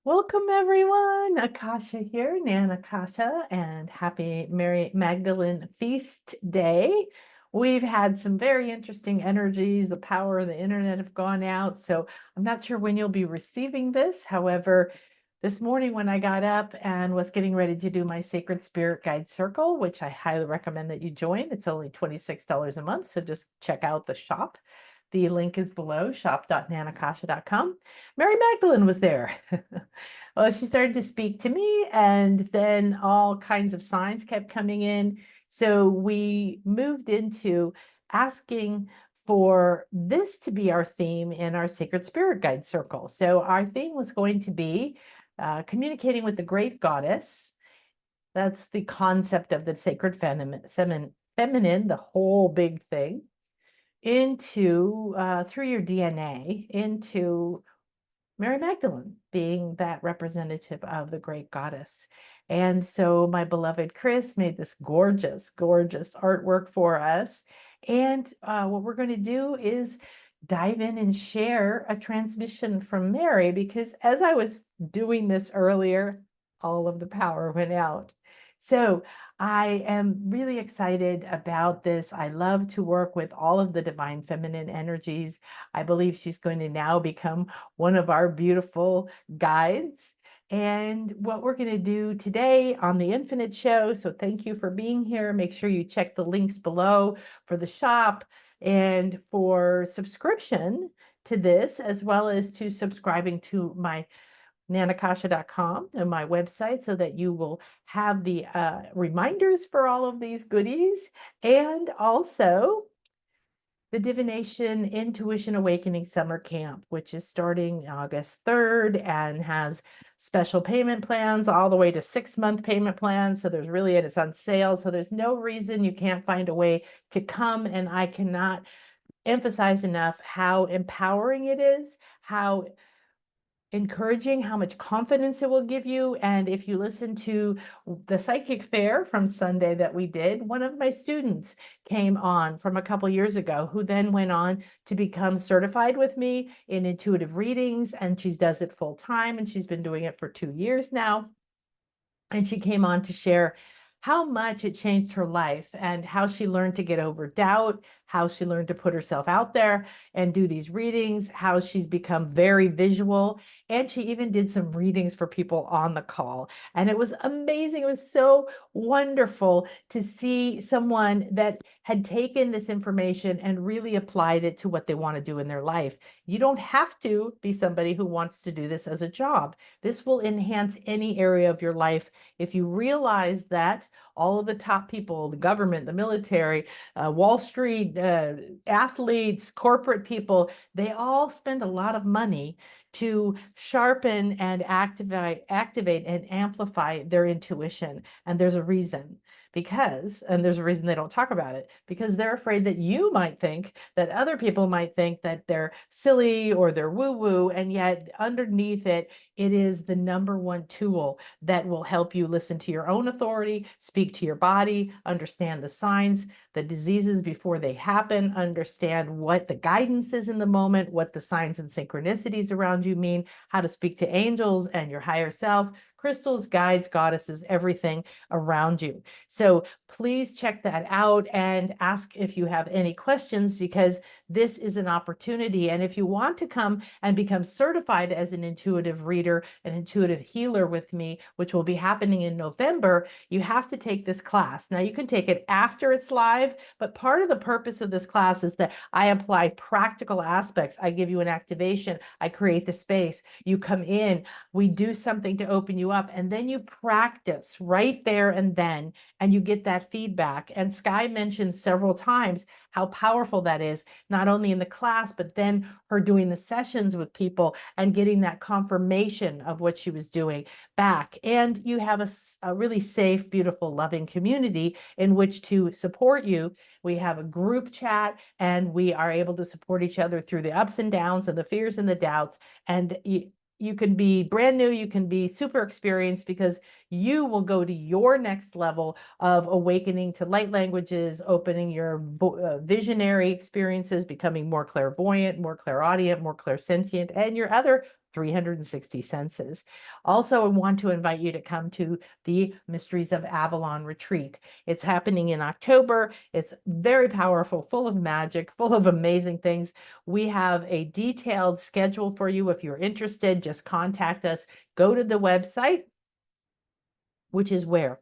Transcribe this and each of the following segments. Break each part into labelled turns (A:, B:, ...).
A: Welcome everyone. Akasha here, Nan Akasha, and happy Mary Magdalene Feast Day. We've had some very interesting energies. The power of the internet have gone out, so I'm not sure when you'll be receiving this. However, this morning when I got up and was getting ready to do my Sacred Spirit Guide Circle, which I highly recommend that you join. It's only $26 a month, so just check out the shop. The link is below, shop.nanakasha.com. Mary Magdalene was there. Well, she started to speak to me, and then all kinds of signs kept coming in. So we moved into asking for this to be our theme in our Sacred Spirit Guide Circle. So our theme was going to be communicating with the great goddess. That's the concept of the sacred feminine, the whole big thing, into through your DNA into Mary Magdalene being that representative of the great goddess. And so my beloved Chris made this gorgeous, gorgeous artwork for us. And what we're going to do is dive in and share a transmission from Mary, because as I was doing this earlier, all of the power went out. So I am really excited about this. I love to work with all of the divine feminine energies. I believe she's going to now become one of our beautiful guides. And what we're going to do today on the Infinite Show, so thank you for being here. Make sure you check the links below for the shop and for subscription to this, as well as to subscribing to my nanakasha.com and my website, so that you will have the reminders for all of these goodies. And also the Divination Intuition Awakening Summer Camp, which is starting August 3rd and has special payment plans all the way to 6-month payment plans. So it's on sale. So there's no reason you can't find a way to come. And I cannot emphasize enough how empowering it is, how encouraging, how much confidence it will give you. And if you listen to the psychic fair from Sunday that we did, one of my students came on from a couple years ago, who then went on to become certified with me in intuitive readings, and she does it full time, and she's been doing it for 2 years now. And she came on to share how much it changed her life and how she learned to get over doubt, how she learned to put herself out there and do these readings, how she's become very visual. And she even did some readings for people on the call. And it was amazing. It was so wonderful to see someone that had taken this information and really applied it to what they want to do in their life. You don't have to be somebody who wants to do this as a job. This will enhance any area of your life if you realize that all of the top people, the government, the military, Wall Street, athletes, corporate people, they all spend a lot of money to sharpen and activate and amplify their intuition. And there's a reason. And there's a reason they don't talk about it, because they're afraid that you might think, that other people might think that they're silly or they're woo-woo, and yet underneath it, it is the number one tool that will help you listen to your own authority, speak to your body, understand the signs, the diseases before they happen, understand what the guidance is in the moment, what the signs and synchronicities around you mean, how to speak to angels and your higher self, crystals, guides, goddesses, everything around you. So please check that out and ask if you have any questions, because this is an opportunity. And if you want to come and become certified as an intuitive reader, an intuitive healer with me, which will be happening in November, you have to take this class. Now, you can take it after it's live, but part of the purpose of this class is that I apply practical aspects. I give you an activation. I create the space. You come in, we do something to open you up, and then you practice right there and then, and you get that feedback. And Sky mentioned several times how powerful that is, not only in the class, but then her doing the sessions with people and getting that confirmation of what she was doing back. And you have a really safe, beautiful, loving community in which to support you. We have a group chat, and we are able to support each other through the ups and downs and the fears and the doubts. And you can be brand new, you can be super experienced, because you will go to your next level of awakening to light languages, opening your visionary experiences, becoming more clairvoyant, more clairaudient, more clairsentient, and your other 360 senses. Also, I want to invite you to come to the Mysteries of Avalon retreat. It's happening in October. It's very powerful, full of magic, full of amazing things. We have a detailed schedule for you. If you're interested, just contact us. Go to the website, which is where?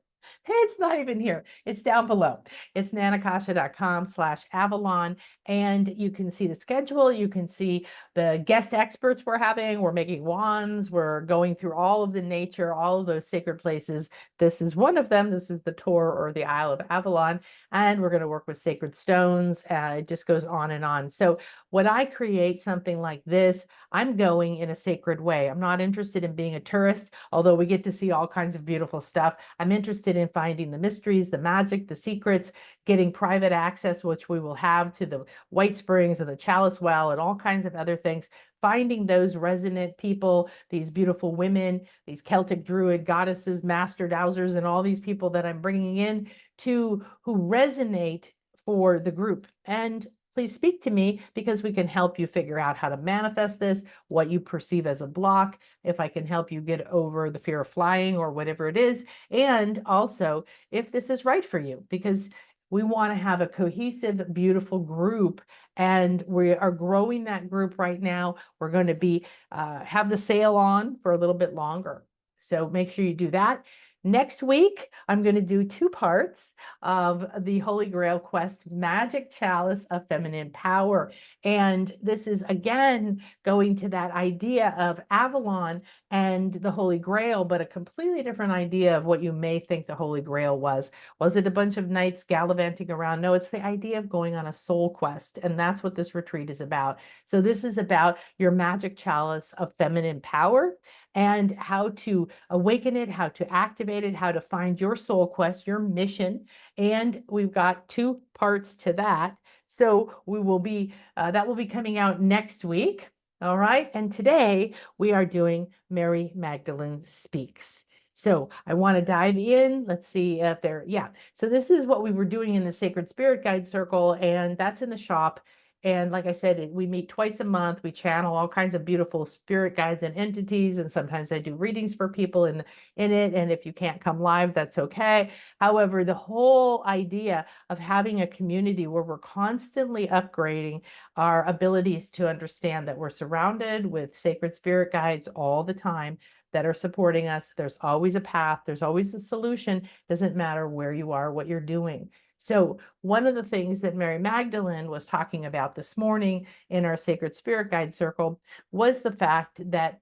A: It's not even here. It's down below. It's nanakasha.com/Avalon. And you can see the schedule. You can see the guest experts we're having. We're making wands. We're going through all of the nature, all of those sacred places. This is one of them. This is the tour or the Isle of Avalon. And we're going to work with sacred stones. It just goes on and on. So when I create something like this, I'm going in a sacred way. I'm not interested in being a tourist, although we get to see all kinds of beautiful stuff. I'm interested in finding the mysteries, the magic, the secrets, getting private access, which we will have, to the White Springs and the Chalice Well and all kinds of other things, finding those resonant people, these beautiful women, these Celtic Druid goddesses, master dowsers, and all these people that I'm bringing in who resonate for the group. And please speak to me, because we can help you figure out how to manifest this, what you perceive as a block, if I can help you get over the fear of flying or whatever it is, and also if this is right for you, because we want to have a cohesive, beautiful group, and we are growing that group right now. We're going to be have the sale on for a little bit longer. So make sure you do that. Next week, I'm going to do 2 parts of the Holy Grail Quest Magic Chalice of Feminine Power. And this is, again, going to that idea of Avalon and the Holy Grail, but a completely different idea of what you may think the Holy Grail was. Was it a bunch of knights gallivanting around? No, it's the idea of going on a soul quest. And that's what this retreat is about. So this is about your magic chalice of feminine power, and how to awaken it, how to activate it, how to find your soul quest, your mission. And we've got 2 parts to that. So we will be, that will be coming out next week. All right. And today we are doing Mary Magdalene Speaks. So I want to dive in. Let's see if yeah. So this is what we were doing in the Sacred Spirit Guide Circle, and that's in the shop. And like I said, we meet twice a month. We channel all kinds of beautiful spirit guides and entities. And sometimes I do readings for people in it. And if you can't come live, that's okay. However, the whole idea of having a community where we're constantly upgrading our abilities to understand that we're surrounded with sacred spirit guides all the time that are supporting us. There's always a path. There's always a solution. Doesn't matter where you are, what you're doing. So one of the things that Mary Magdalene was talking about this morning in our Sacred Spirit Guide Circle was the fact that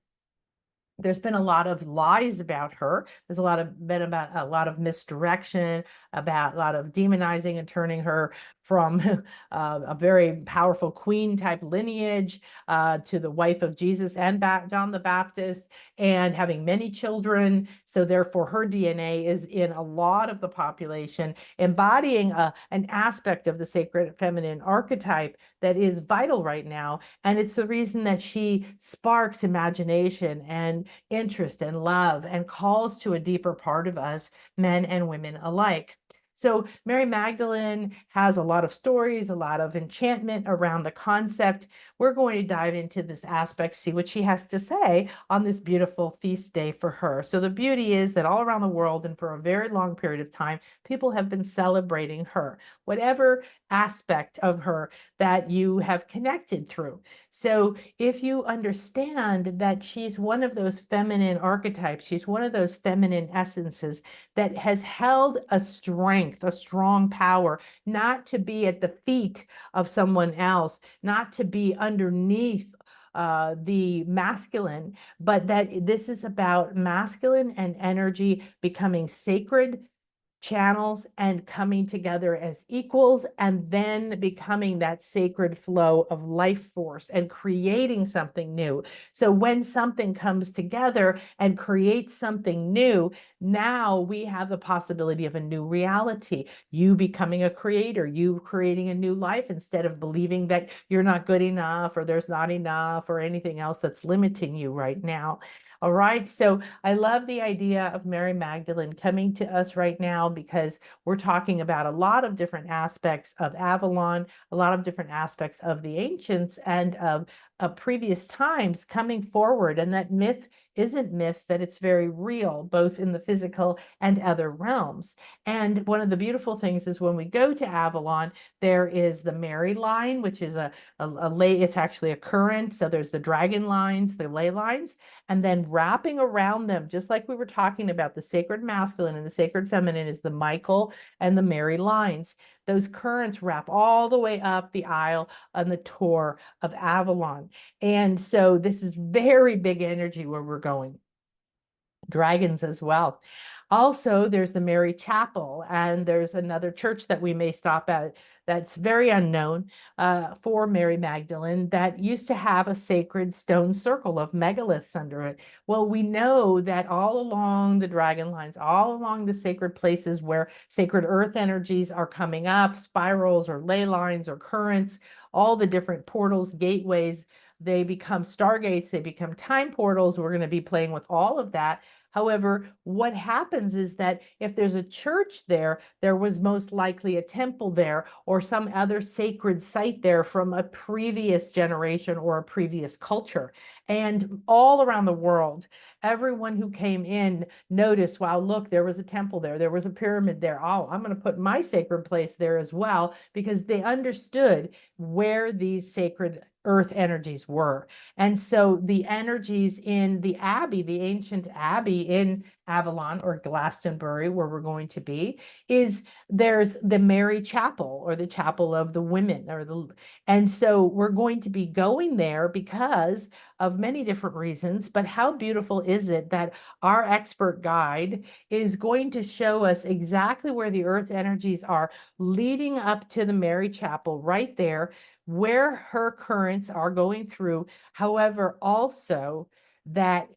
A: there's been a lot of lies about her. There's been about a lot of misdirection, about a lot of demonizing and turning her from a very powerful queen type lineage to the wife of Jesus and John the Baptist, and having many children. So therefore her DNA is in a lot of the population, embodying an aspect of the sacred feminine archetype that is vital right now. And it's the reason that she sparks imagination and interest and love and calls to a deeper part of us, men and women alike. So Mary Magdalene has a lot of stories, a lot of enchantment around the concept. We're going to dive into this aspect, see what she has to say on this beautiful feast day for her. So the beauty is that all around the world and for a very long period of time, people have been celebrating her, whatever aspect of her that you have connected through. So if you understand that she's one of those feminine archetypes, she's one of those feminine essences that has held a strength, a strong power, not to be at the feet of someone else, not to be underneath the masculine, but that this is about masculine and energy becoming sacred channels and coming together as equals, and then becoming that sacred flow of life force and creating something new. So when something comes together and creates something new, now we have the possibility of a new reality. You becoming a creator, you creating a new life instead of believing that you're not good enough or there's not enough or anything else that's limiting you right now. All right, so I love the idea of Mary Magdalene coming to us right now, because we're talking about a lot of different aspects of Avalon, a lot of different aspects of the ancients and of previous times coming forward, and that myth isn't myth, that it's very real, both in the physical and other realms. And one of the beautiful things is when we go to Avalon, there is the Mary line, which is a ley, it's actually a current. So there's the dragon lines, the ley lines, and then wrapping around them, just like we were talking about, the sacred masculine and the sacred feminine is the Michael and the Mary lines. Those currents wrap all the way up the aisle on the tour of Avalon. And so this is very big energy where we're going. Dragons as well. Also, there's the Mary Chapel, and there's another church that we may stop at that's very unknown for Mary Magdalene that used to have a sacred stone circle of megaliths under it. Well, we know that all along the dragon lines, all along the sacred places where sacred earth energies are coming up, spirals or ley lines or currents, all the different portals, gateways, they become stargates, they become time portals. We're going to be playing with all of that. However, what happens is that if there's a church there, there was most likely a temple there or some other sacred site there from a previous generation or a previous culture. And all around the world, everyone who came in noticed, wow, look, there was a temple there, there was a pyramid there. Oh, I'm going to put my sacred place there as well, because they understood where these sacred earth energies were. And so the energies in the abbey, the ancient abbey in Avalon or Glastonbury, where we're going to be, is there's the Mary Chapel or the Chapel of the Women, and so we're going to be going there because of many different reasons. But how beautiful is it that our expert guide is going to show us exactly where the earth energies are leading up to the Mary Chapel right there, where her currents are going through. However, also that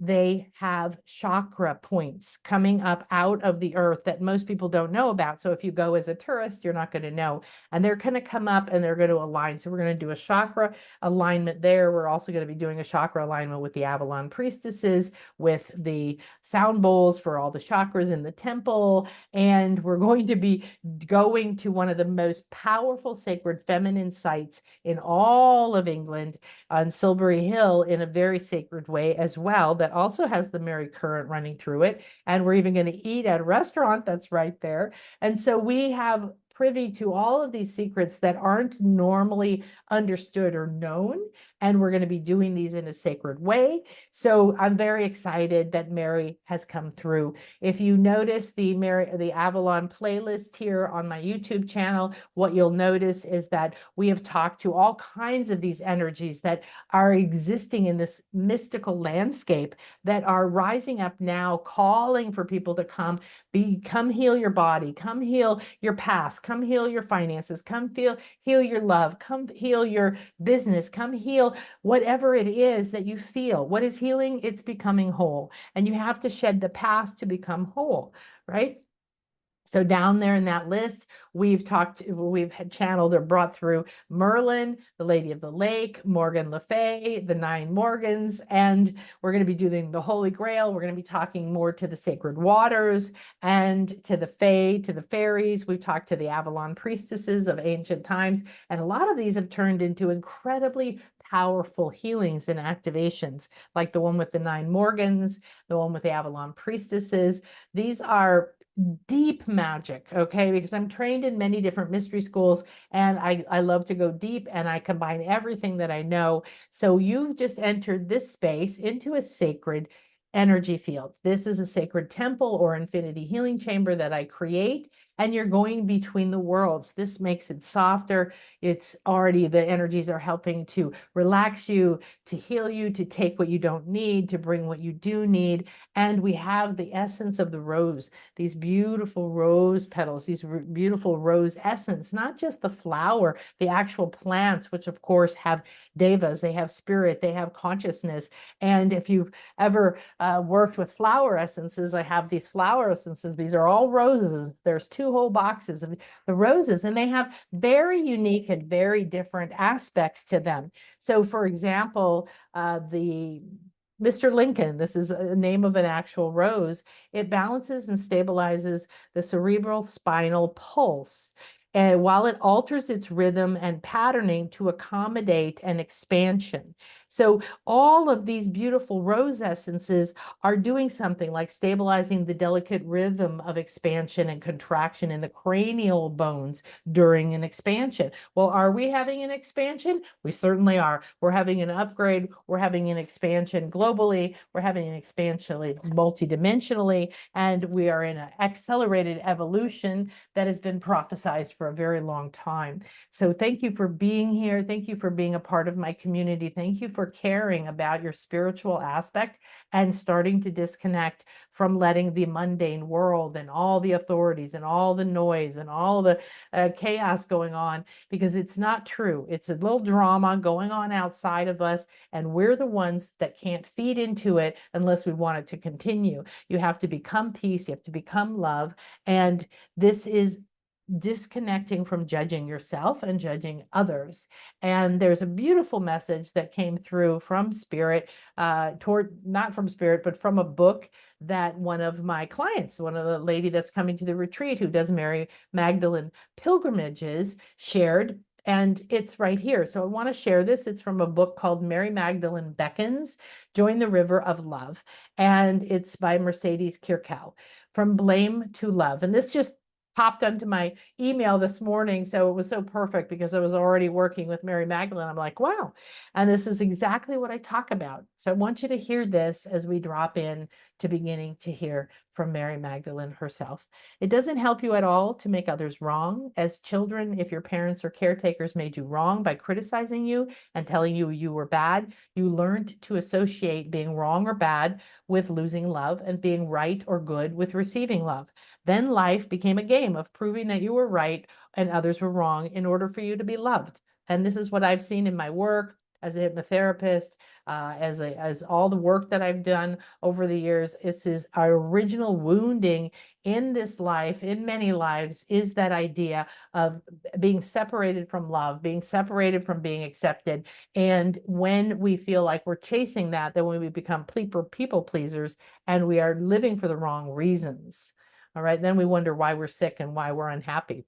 A: they have chakra points coming up out of the earth that most people don't know about. So if you go as a tourist, you're not going to know. And they're going to come up and they're going to align. So we're going to do a chakra alignment there. We're also going to be doing a chakra alignment with the Avalon priestesses, with the sound bowls for all the chakras in the temple. And we're going to be going to one of the most powerful sacred feminine sites in all of England on Silbury Hill, in a very sacred way as well, that also has the Mary current running through it. And we're even going to eat at a restaurant that's right there. And so we have privy to all of these secrets that aren't normally understood or known. And we're going to be doing these in a sacred way. So I'm very excited that Mary has come through. If you notice the Avalon playlist here on my YouTube channel, what you'll notice is that we have talked to all kinds of these energies that are existing in this mystical landscape, that are rising up now, calling for people to come heal your body, come heal your past, come heal your finances, come heal your love, come heal your business, come heal whatever it is that you feel. What is healing? It's becoming whole. And you have to shed the past to become whole, right? So down there in that list, we've had channeled or brought through Merlin, the Lady of the Lake, Morgan Le Fay, the Nine Morgans, and we're going to be doing the Holy Grail. We're going to be talking more to the sacred waters and to the Fae, to the fairies. We've talked to the Avalon priestesses of ancient times, and a lot of these have turned into incredibly powerful healings and activations, like the one with the Nine Morgans, the one with the Avalon priestesses. These are deep magic, okay? Because I'm trained in many different mystery schools, and I love to go deep, and I combine everything that I know. So you've just entered this space into a sacred energy field. This is a sacred temple or infinity healing chamber that I create, and you're going between the worlds. This makes it softer. It's already, the energies are helping to relax you, to heal you, to take what you don't need, to bring what you do need. And we have the essence of the rose, these beautiful rose petals, these beautiful rose essence, not just the flower, the actual plants, which of course have devas, they have spirit, they have consciousness. And if you've ever worked with flower essences, I have these flower essences. These are all roses. There's 2 whole boxes of the roses, and they have very unique and very different aspects to them. So for example, the Mr. Lincoln, this is a name of an actual rose. It balances and stabilizes the cerebral spinal pulse. while it alters its rhythm and patterning to accommodate an expansion. So all of these beautiful rose essences are doing something like stabilizing the delicate rhythm of expansion and contraction in the cranial bones during an expansion. Well, are we having an expansion? We certainly are. We're having an upgrade. We're having an expansion globally. We're having an expansion multidimensionally, and we are in an accelerated evolution that has been prophesized for a very long time. So thank you for being here. Thank you for being a part of my community. Thank you for caring about your spiritual aspect and starting to disconnect from letting the mundane world and all the authorities and all the noise and all the chaos going on, because it's not true. It's a little drama going on outside of us, and we're the ones that can't feed into it unless we want it to continue. You have to become peace. You have to become love. And this is disconnecting from judging yourself and judging others. And there's a beautiful message that came through from Spirit, not from Spirit, but from a book that one of my clients, one of the lady that's coming to the retreat who does Mary Magdalene pilgrimages, shared. And it's right here. So I want to share this. It's from a book called Mary Magdalene Beckons, Join the River of Love. And it's by Mercedes Kirkell, From Blame to Love. And this just popped onto my email this morning. So it was so perfect because I was already working with Mary Magdalene. I'm like, wow. And this is exactly what I talk about. So I want you to hear this as we drop in to beginning to hear from Mary Magdalene herself. It doesn't help you at all to make others wrong. As children, if your parents or caretakers made you wrong by criticizing you and telling you you were bad, you learned to associate being wrong or bad with losing love and being right or good with receiving love. Then life became a game of proving that you were right and others were wrong in order for you to be loved. And this is what I've seen in my work as a hypnotherapist, as all the work that I've done over the years. This is our original wounding in this life, in many lives, is that idea of being separated from love, being separated from being accepted. And when we feel like we're chasing that, then when we become people pleasers and we are living for the wrong reasons. All right, then we wonder why we're sick and why we're unhappy.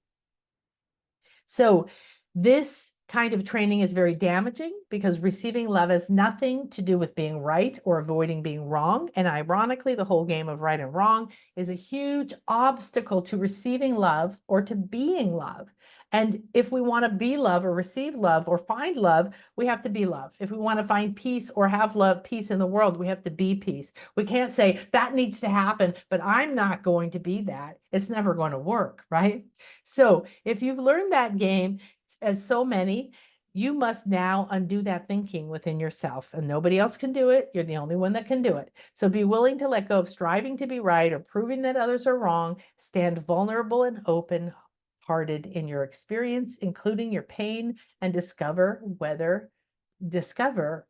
A: So this kind of training is very damaging because receiving love has nothing to do with being right or avoiding being wrong. And ironically, the whole game of right and wrong is a huge obstacle to receiving love or to being love. And if we want to be love or receive love or find love, we have to be love. If we want to find peace or have love, peace in the world, we have to be peace. We can't say that needs to happen, but I'm not going to be that. It's never going to work, right? So if you've learned that game, as so many, you must now undo that thinking within yourself, and nobody else can do it. You're the only one that can do it. So be willing to let go of striving to be right or proving that others are wrong. Stand vulnerable and open-hearted in your experience, including your pain, and discover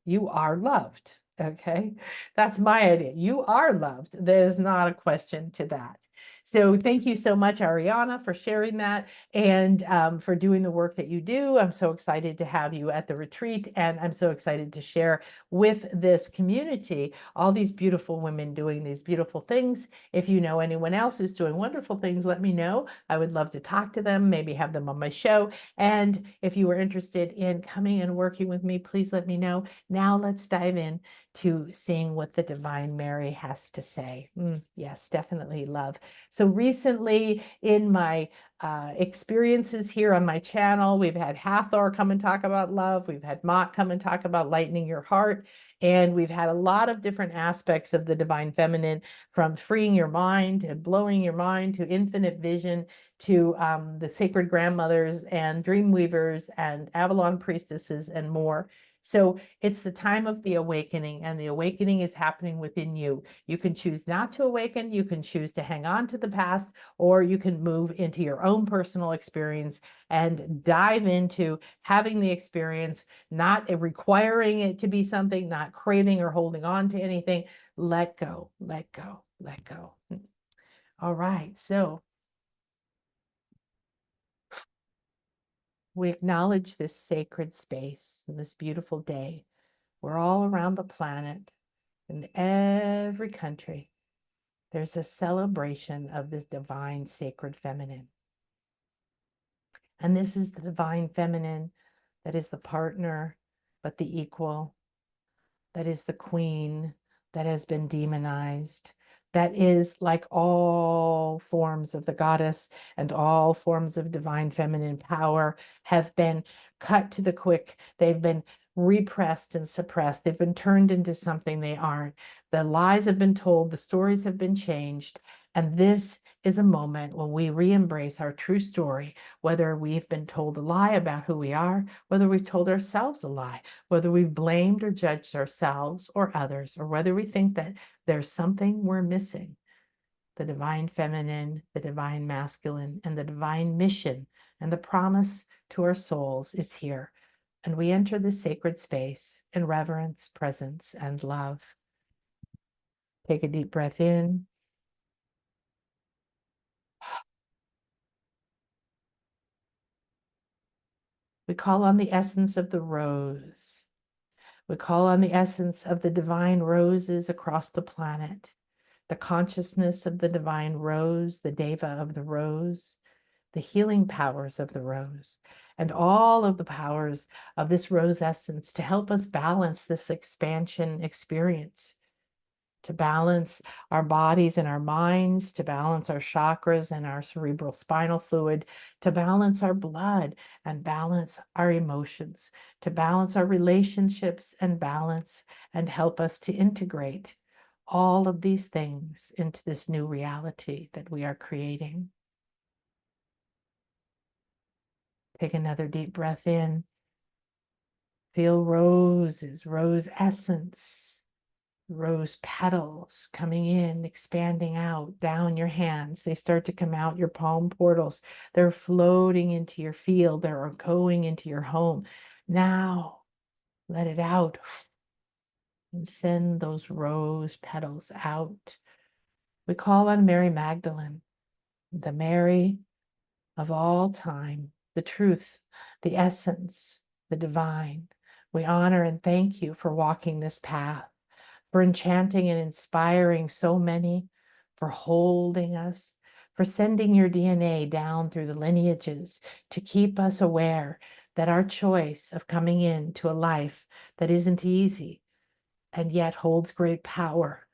A: you are loved. Okay, that's my idea. You are loved. There's not a question to that. So thank you so much, Ariana, for sharing that and for doing the work that you do. I'm so excited to have you at the retreat, and I'm so excited to share with this community all these beautiful women doing these beautiful things. If you know anyone else who's doing wonderful things, let me know. I would love to talk to them, maybe have them on my show. And if you are interested in coming and working with me, please let me know. Now let's dive in to seeing what the Divine Mary has to say. Yes, definitely love. So recently in my experiences here on my channel, we've had Hathor come and talk about love. We've had Mott come and talk about lightening your heart. And we've had a lot of different aspects of the Divine Feminine, from freeing your mind to blowing your mind to infinite vision to the sacred grandmothers and dream weavers and Avalon priestesses and more. So it's the time of the awakening, and the awakening is happening within you. You can choose not to awaken, you can choose to hang on to the past, or you can move into your own personal experience and dive into having the experience, not requiring it to be something, not craving or holding on to anything. Let go, let go, let go. All right, so we acknowledge this sacred space and this beautiful day. We're all around the planet. In every country, there's a celebration of this divine sacred feminine. And this is the divine feminine that is the partner, but the equal, that is the queen that has been demonized, that is like all forms of the goddess and all forms of divine feminine power have been cut to the quick. They've been repressed and suppressed. They've been turned into something they aren't. The lies have been told, the stories have been changed. And this is a moment when we re-embrace our true story, whether we've been told a lie about who we are, whether we've told ourselves a lie, whether we've blamed or judged ourselves or others, or whether we think that there's something we're missing. The divine feminine, the divine masculine, and the divine mission and the promise to our souls is here. And we enter this sacred space in reverence, presence, and love. Take a deep breath in. We call on the essence of the rose. We call on the essence of the divine roses across the planet, the consciousness of the divine rose, the deva of the rose, the healing powers of the rose, and all of the powers of this rose essence to help us balance this expansion experience, to balance our bodies and our minds, to balance our chakras and our cerebral spinal fluid, to balance our blood and balance our emotions, to balance our relationships and balance and help us to integrate all of these things into this new reality that we are creating. Take another deep breath in. Feel roses, rose essence, rose petals coming in, expanding out down your hands. They start to come out your palm portals. They're floating into your field. They're going into your home. Now, let it out and send those rose petals out. We call on Mary Magdalene, the Mary of all time, the truth, the essence, the divine. We honor and thank you for walking this path, for enchanting and inspiring so many, for holding us, for sending your DNA down through the lineages to keep us aware that our choice of coming into a life that isn't easy and yet holds great power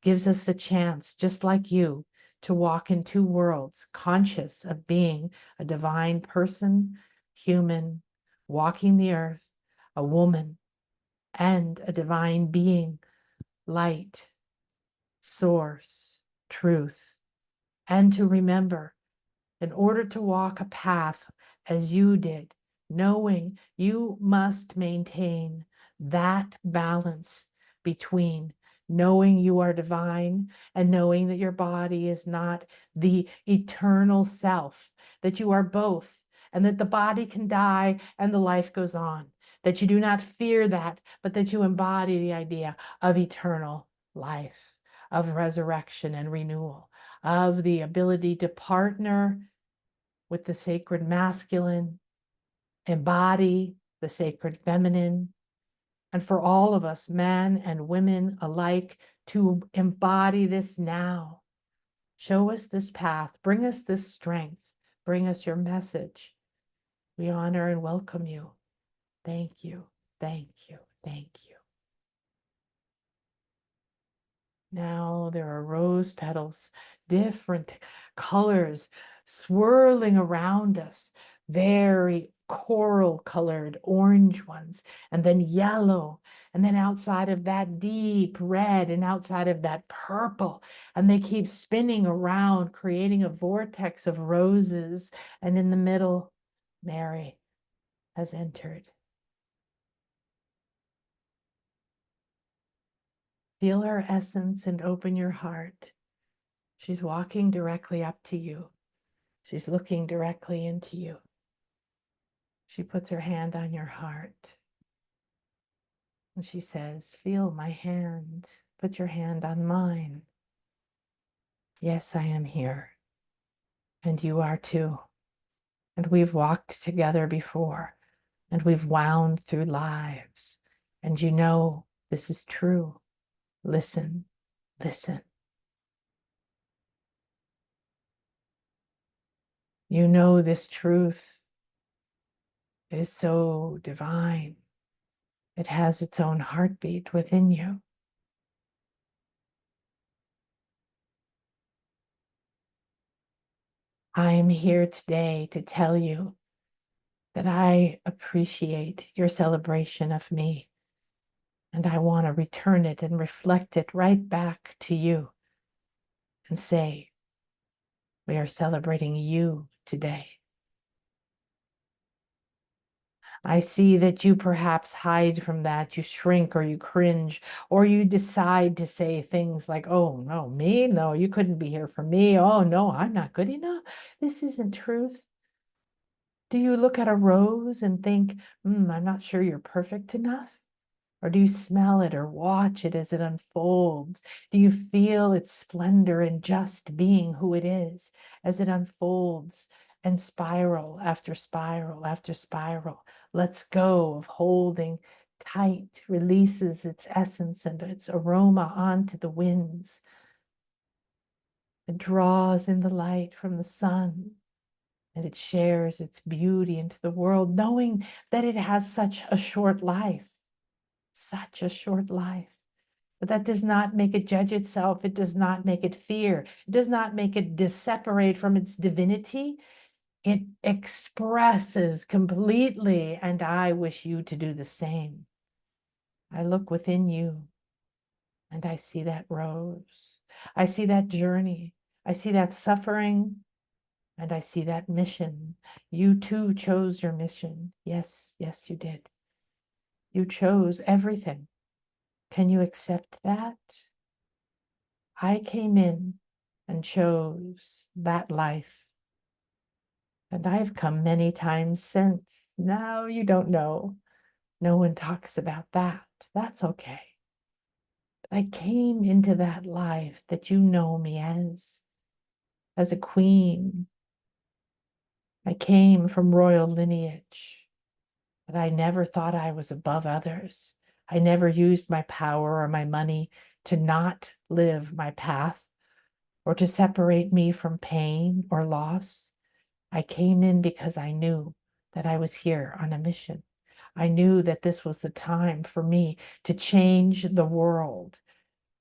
A: gives us the chance, just like you, to walk in two worlds, conscious of being a divine person, human, walking the earth, a woman, and a divine being, light, source, truth, and to remember, in order to walk a path as you did, knowing you must maintain that balance between knowing you are divine and knowing that your body is not the eternal self, that you are both, and that the body can die and the life goes on, that you do not fear that, but that you embody the idea of eternal life, of resurrection and renewal, of the ability to partner with the sacred masculine, embody the sacred feminine, and for all of us, men and women alike, to embody this now. Show us this path, bring us this strength, bring us your message. We honor and welcome you. Thank you, thank you, thank you. Now there are rose petals, different colors swirling around us, very coral colored orange ones, and then yellow, and then outside of that deep red, and outside of that purple, and they keep spinning around, creating a vortex of roses, and in the middle, Mary has entered. Feel her essence and open your heart. She's walking directly up to you. She's looking directly into you. She puts her hand on your heart. And she says, feel my hand. Put your hand on mine. Yes, I am here. And you are too. And we've walked together before. And we've wound through lives. And you know this is true. Listen, listen. You know this truth It is so divine. It has its own heartbeat within you. I am here today to tell you that I appreciate your celebration of me, and I want to return it and reflect it right back to you and say, we are celebrating you today. I see that you perhaps hide from that, you shrink or you cringe, or you decide to say things like, oh, no, me? No, you couldn't be here for me. Oh, no, I'm not good enough. This isn't truth. Do you look at a rose and think, I'm not sure you're perfect enough? Or do you smell it or watch it as it unfolds? Do you feel its splendor in just being who it is as it unfolds and spiral after spiral after spiral lets go of holding tight, releases its essence and its aroma onto the winds? It draws in the light from the sun and it shares its beauty into the world, knowing that it has such a short life, such a short life. But that does not make it judge itself. It does not make it fear. It does not make it disseparate from its divinity. It expresses completely, and I wish you to do the same. I look within you, and I see that rose. I see that journey. I see that suffering, and I see that mission. You too chose your mission. Yes, yes, you did. You chose everything. Can you accept that? I came in and chose that life. And I've come many times since. Now you don't know. No one talks about that. That's okay. But I came into that life that you know me as a queen. I came from royal lineage, but I never thought I was above others. I never used my power or my money to not live my path or to separate me from pain or loss. I came in because I knew that I was here on a mission. I knew that this was the time for me to change the world.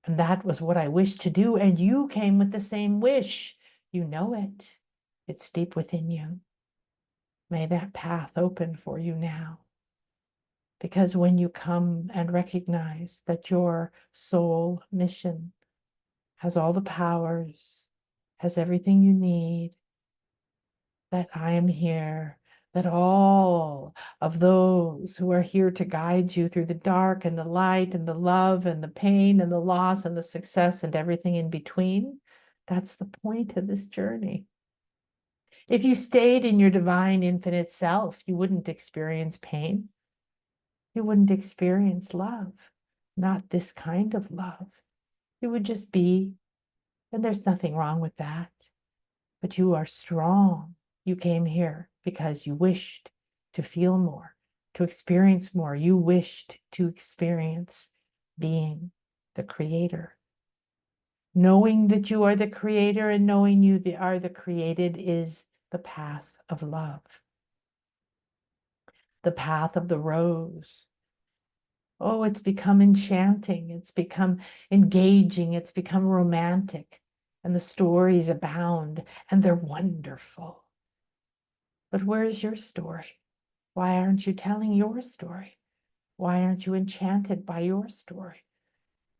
A: And that was what I wished to do. And you came with the same wish. You know it. It's deep within you. May that path open for you now. Because when you come and recognize that your soul mission has all the powers, has everything you need, that I am here, that all of those who are here to guide you through the dark and the light and the love and the pain and the loss and the success and everything in between, that's the point of this journey. If you stayed in your divine infinite self, you wouldn't experience pain. You wouldn't experience love, not this kind of love. You would just be, and there's nothing wrong with that. But you are strong. You came here because you wished to feel more, to experience more. You wished to experience being the creator. Knowing that you are the creator and knowing you are the created is the path of love, the path of the rose. Oh, it's become enchanting. It's become engaging. It's become romantic. And the stories abound and they're wonderful. But where's your story? Why aren't you telling your story? Why aren't you enchanted by your story?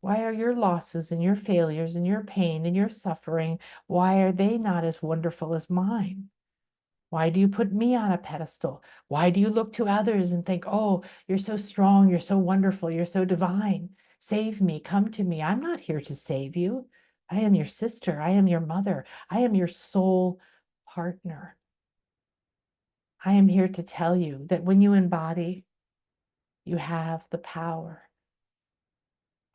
A: Why are your losses and your failures and your pain and your suffering, why are they not as wonderful as mine? Why do you put me on a pedestal? Why do you look to others and think, oh, you're so strong, you're so wonderful, you're so divine. Save me, come to me. I'm not here to save you. I am your sister. I am your mother. I am your soul partner. I am here to tell you that when you embody, you have the power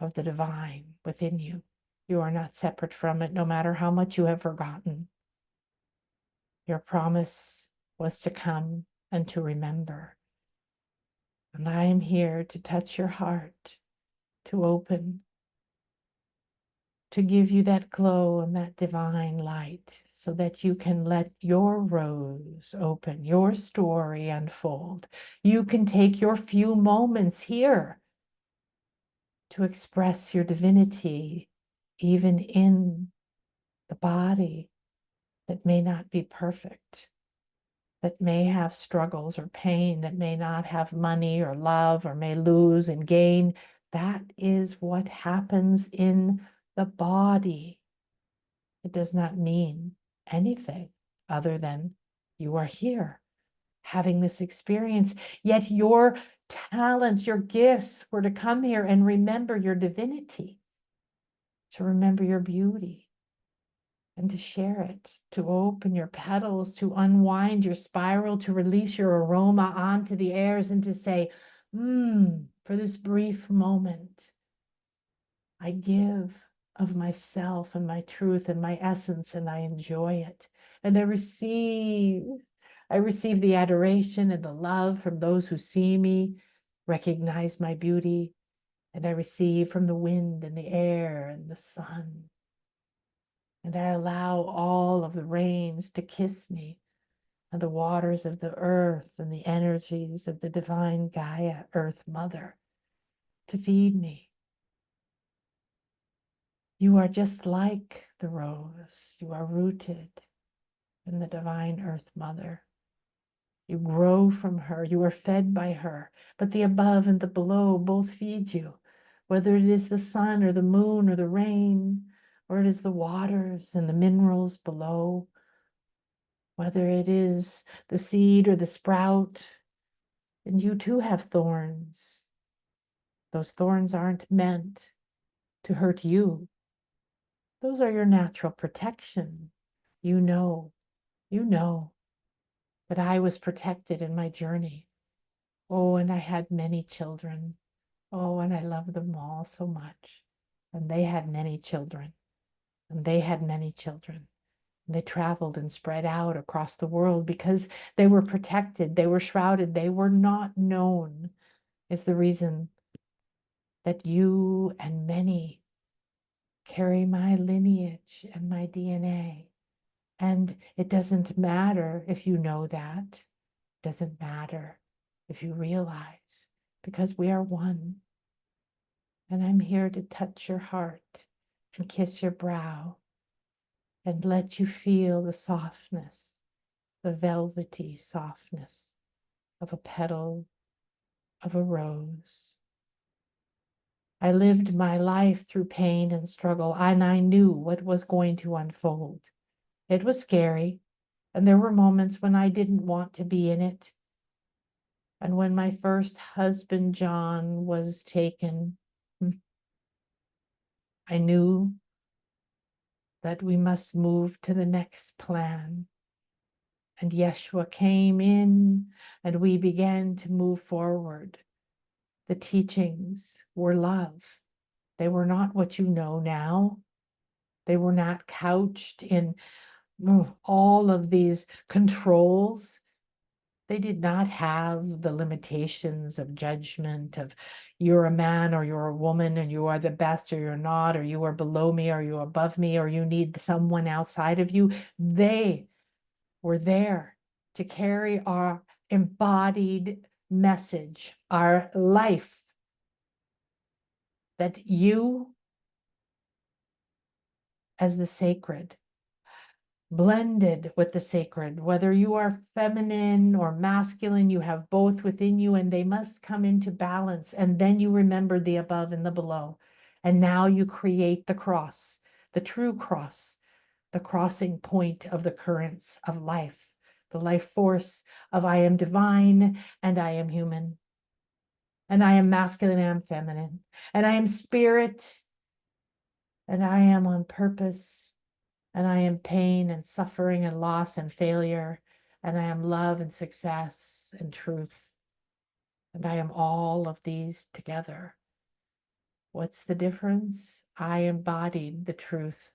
A: of the divine within you. You are not separate from it, no matter how much you have forgotten. Your promise was to come and to remember. And I am here to touch your heart, to open, to give you that glow and that divine light so that you can let your rose open, your story unfold. You can take your few moments here to express your divinity, even in the body that may not be perfect, that may have struggles or pain, that may not have money or love, or may lose and gain. That is what happens in the body. It does not mean anything other than you are here having this experience. Yet your talents, your gifts were to come here and remember your divinity, to remember your beauty, and to share it, to open your petals, to unwind your spiral, to release your aroma onto the airs, and to say, for this brief moment, I give of myself and my truth and my essence, and I enjoy it. And I receive the adoration and the love from those who see me, recognize my beauty, and I receive from the wind and the air and the sun. And I allow all of the rains to kiss me, and the waters of the earth and the energies of the divine Gaia, Earth Mother, to feed me. You are just like the rose. You are rooted in the divine Earth Mother. You grow from her. You are fed by her. But the above and the below both feed you, whether it is the sun or the moon or the rain, or it is the waters and the minerals below, whether it is the seed or the sprout. And you too have thorns. Those thorns aren't meant to hurt you. Those are your natural protection. You know that I was protected in my journey. Oh, and I had many children. Oh, and I loved them all so much. And they had many children. And they had many children. And they traveled and spread out across the world because they were protected. They were shrouded. They were not known, is the reason that you and many carry my lineage and my DNA. And it doesn't matter if you know that. It doesn't matter if you realize, because we are one. And I'm here to touch your heart and kiss your brow and let you feel the softness, the velvety softness of a petal of a rose. I lived my life through pain and struggle, and I knew what was going to unfold. It was scary, and there were moments when I didn't want to be in it. And when my first husband, John, was taken, I knew that we must move to the next plan. And Yeshua came in, and we began to move forward. The teachings were love. They were not what you know now. They were not couched in all of these controls. They did not have the limitations of judgment of you're a man or you're a woman and you are the best or you're not, or you are below me or you're above me, or you need someone outside of you. They were there to carry our embodied message, our life, that you as the sacred, blended with the sacred, whether you are feminine or masculine, you have both within you, and they must come into balance. And then you remember the above and the below. And now you create the cross, the true cross, the crossing point of the currents of life, the life force of I am divine and I am human, and I am masculine and I am feminine, and I am spirit and I am on purpose, and I am pain and suffering and loss and failure, and I am love and success and truth, and I am all of these together. What's the difference? I embodied the truth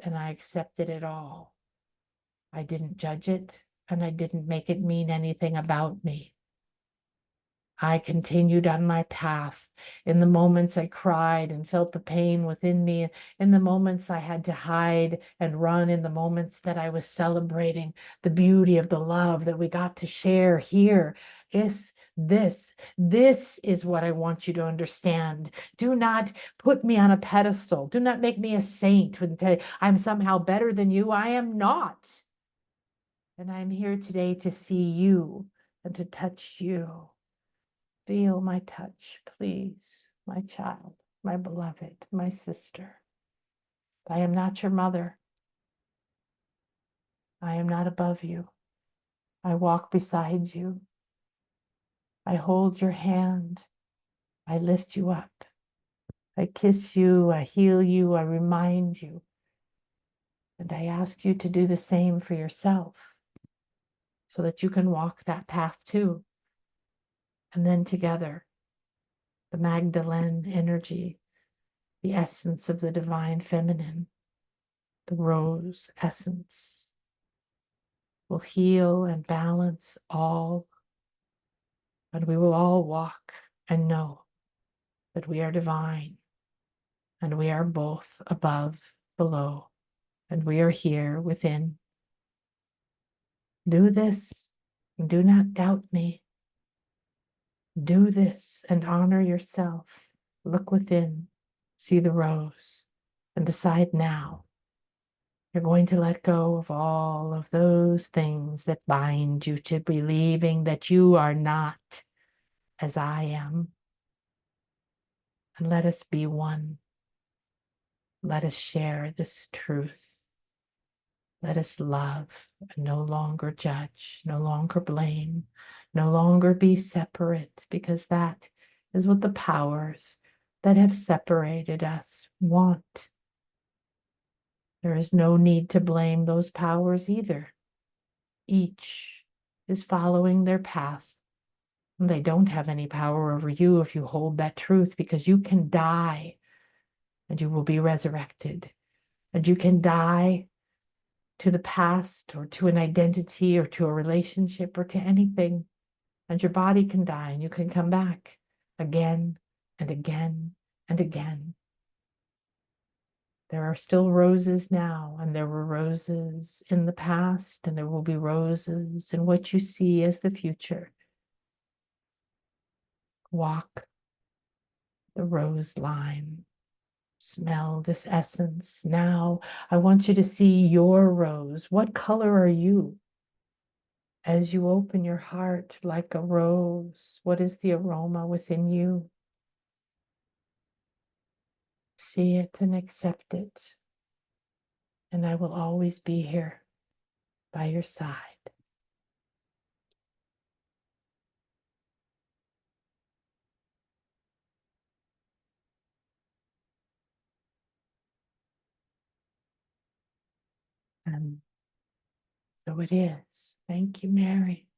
A: and I accepted it all. I didn't judge it, and I didn't make it mean anything about me. I continued on my path. In the moments I cried and felt the pain within me, in the moments I had to hide and run, in the moments that I was celebrating the beauty of the love that we got to share here. This is what I want you to understand. Do not put me on a pedestal. Do not make me a saint and say I'm somehow better than you. I am not. And I'm here today to see you and to touch you. Feel my touch, please, my child, my beloved, my sister. I am not your mother. I am not above you. I walk beside you. I hold your hand. I lift you up. I kiss you. I heal you. I remind you. And I ask you to do the same for yourself so that you can walk that path too. And then together, the Magdalene energy, the essence of the divine feminine, the rose essence, will heal and balance all, and we will all walk and know that we are divine, and we are both above, below, and we are here within. Do this, and do not doubt me. Do this and honor yourself. Look within, see the rose, and decide now. You're going to let go of all of those things that bind you to believing that you are not as I am. And let us be one. Let us share this truth. Let us love and no longer judge, no longer blame, no longer be separate, because that is what the powers that have separated us want. There is no need to blame those powers either. Each is following their path. They don't have any power over you if you hold that truth, because you can die and you will be resurrected. And you can die to the past or to an identity or to a relationship or to anything. And your body can die and you can come back again and again and again. There are still roses now, and there were roses in the past, and there will be roses in what you see as the future. Walk the rose line. Smell this essence. Now I want you to see your rose. What color are you? As you open your heart like a rose, what is the aroma within you? See it and accept it. And I will always be here by your side. And so it is. Thank you, Mary.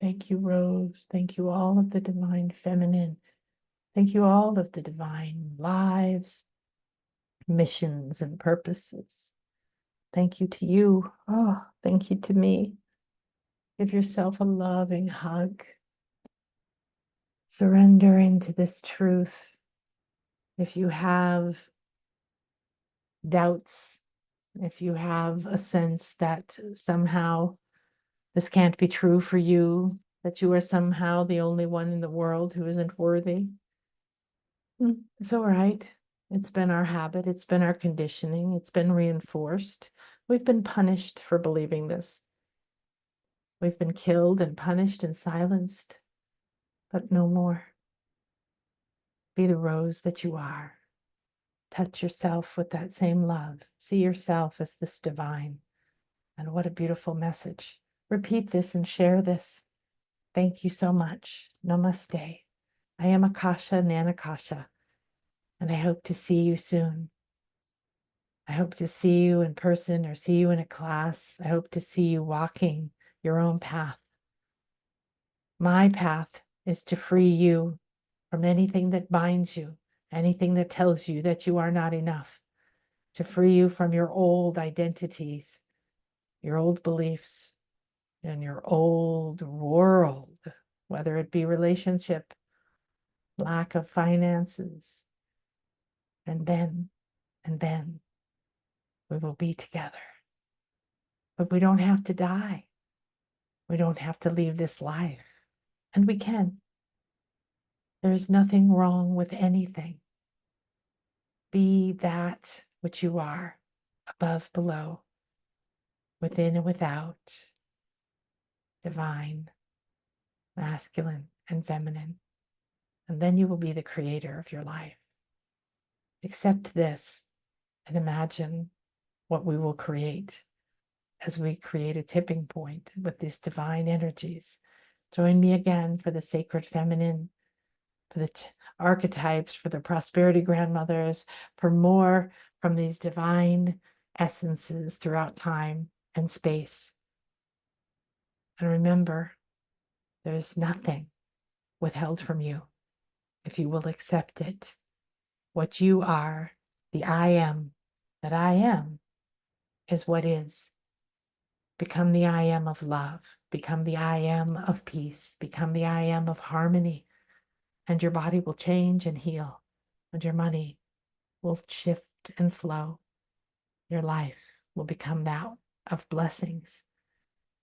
A: Thank you, Rose. Thank you, all of the divine feminine. Thank you, all of the divine lives, missions, and purposes. Thank you to you. Oh, thank you to me. Give yourself a loving hug. Surrender into this truth. If you have doubts, if you have a sense that somehow this can't be true for you, that you are somehow the only one in the world who isn't worthy, it's all right. It's been our habit. It's been our conditioning. It's been reinforced. We've been punished for believing this. We've been killed and punished and silenced, but no more. Be the rose that you are. Touch yourself with that same love. See yourself as this divine. And what a beautiful message. Repeat this and share this. Thank you so much. Namaste. I am Akasha, Nanakasha, and I hope to see you soon. I hope to see you in person or see you in a class. I hope to see you walking your own path. My path is to free you from anything that binds you, anything that tells you that you are not enough, to free you from your old identities, your old beliefs, and your old world, whether it be relationship, lack of finances, and then we will be together. But we don't have to die. We don't have to leave this life. And we can. There is nothing wrong with anything. Be that which you are, above, below, within and without, divine, masculine and feminine. And then you will be the creator of your life. Accept this and imagine what we will create as we create a tipping point with these divine energies. Join me again for the sacred feminine, for the archetypes, for the prosperity grandmothers, for more from these divine essences throughout time and space. And remember, there's nothing withheld from you if you will accept it. What you are, the I am that I am, is what is. Become the I am of love. Become the I am of peace. Become the I am of harmony. And your body will change and heal. And your money will shift and flow. Your life will become that of blessings.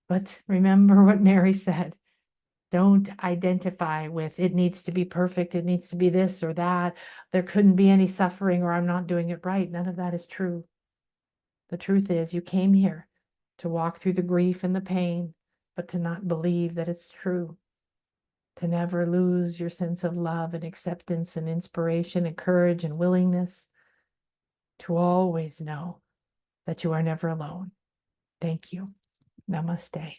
A: But remember what Mary said. Don't identify with it needs to be perfect. It needs to be this or that. There couldn't be any suffering or I'm not doing it right. None of that is true. The truth is you came here to walk through the grief and the pain, but to not believe that it's true. To never lose your sense of love and acceptance and inspiration and courage and willingness. To always know that you are never alone. Thank you. Namaste.